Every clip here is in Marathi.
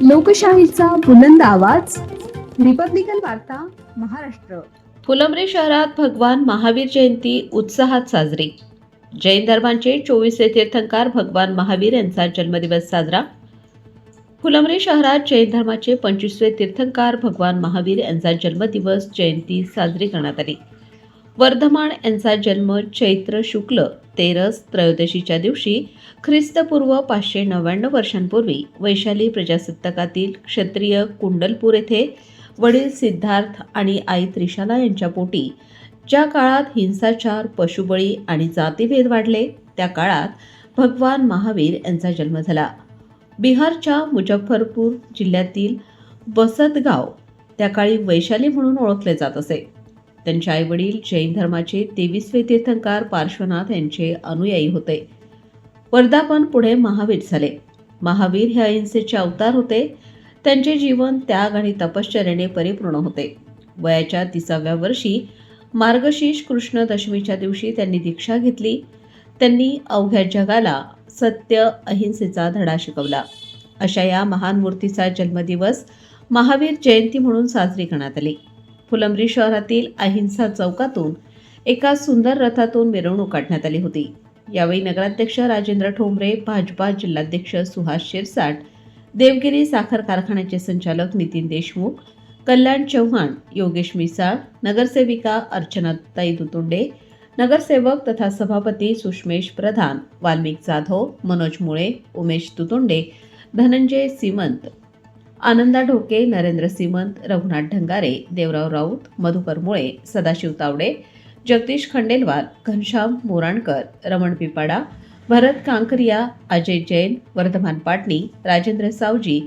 लोकशाहीचा बुलंद आवाज, रिपब्लिकन वार्ता, महाराष्ट्र. फुलंब्री शहरात भगवान महावीर जयंती उत्साहात साजरी. जैन धर्माचे 24वे तीर्थंकर भगवान महावीर यांचा जन्मदिवस साजरा. फुलंब्री शहरात जैन धर्माचे 25वे तीर्थंकर भगवान महावीर यांचा जन्मदिवस जयंती साजरी करण्यात आली. वर्धमान यांचा जन्म चैत्र शुक्ल तेरस त्रयोदशीच्या दिवशी ख्रिस्तपूर्व 599 वर्षांपूर्वी वैशाली प्रजासत्ताकातील क्षत्रिय कुंडलपूर येथे वडील सिद्धार्थ आणि आई त्रिशाला यांच्या पोटी ज्या काळात हिंसाचार, पशुबळी आणि जातीभेद वाढले त्या काळात भगवान महावीर यांचा जन्म झाला. बिहारच्या मुजफ्फरपूर जिल्ह्यातील बसतगाव त्या काळी वैशाली म्हणून ओळखले जात असे. त्यांचे आईवडील जैन धर्माचे 23वे तीर्थंकर पार्श्वनाथ यांचे अनुयायी होते. वर्धापन पुढे महावीर झाले. महावीर हे अहिंसेचे अवतार होते. त्यांचे जीवन त्याग आणि तपश्चर्याने परिपूर्ण होते. वयाच्या 30व्या वर्षी मार्गशीर्ष कृष्ण दशमीच्या दिवशी त्यांनी दीक्षा घेतली. त्यांनी अवघ्या जगाला सत्य अहिंसेचा धडा शिकवला. अशा या महान मूर्तीचा जन्मदिवस महावीर जयंती म्हणून साजरी करण्यात आली. फुलंब्री शहरातील अहिंसा चौकातून एका सुंदर रथातून मिरवणूक काढण्यात आली होती. यावेळी नगराध्यक्ष राजेंद्र ठोंबरे, भाजपा जिल्हाध्यक्ष सुहास शिरसाट, देवगिरी साखर कारखान्याचे संचालक नितीन देशमुख, कल्याण चव्हाण, योगेश मिसाळ, नगरसेविका अर्चनाताई दुतुंडे, नगरसेवक तथा सभापती सुषमेश प्रधान, वाल्मिक जाधव, मनोज मुळे, उमेश दुतुंडे, धनंजय सीमंत, आनंदा ढोके, नरेंद्र सीमंत, रघुनाथ ढंगारे, देवराव राऊत, मधुकर मुळे, सदाशिव तावडे, जगदीश खंडेलवाल, घनश्याम मोराणकर, रमण पिपाडा, भरत कांकरिया, अजय जैन, वर्धमान पाटणी, राजेंद्र सावजी,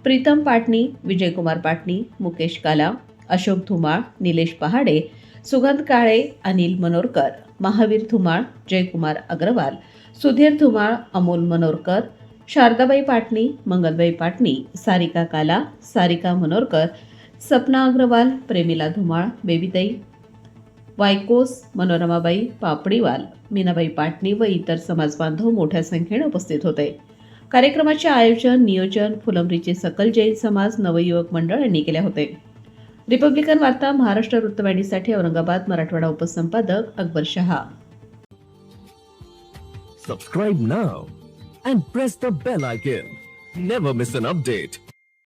प्रीतम पाटणी, विजयकुमार पाटणी, मुकेश काला, अशोक धुमाळ, निलेश पहाडे, सुगंध काळे, अनिल मनोरकर, महावीर धुमाळ, जयकुमार अग्रवाल, सुधीर धुमाळ, अमोल मनोरकर, शारदाबाई पाटणी, मंगलबाई पाटणी, सारिका काला, सारिका मनोरकर, सपना अग्रवाल, प्रेमिला धुमाळ, बेबीताई वायकोस, मनोरमाबाई पापडीवाल, मीनाबाई पाटणी व इतर समाजबांधव मोठ्या संख्येने उपस्थित होते. कार्यक्रमाचे आयोजन नियोजन फुलंब्रीचे सकल जैन समाज नवयुवक मंडळ यांनी केले होते. रिपब्लिकन वार्ता Maharashtra वृत्तवाहिनीसाठी Aurangabad Marathwada उपसंपादक Akbar Shah. Subscribe now and press the bell icon. Never miss an update.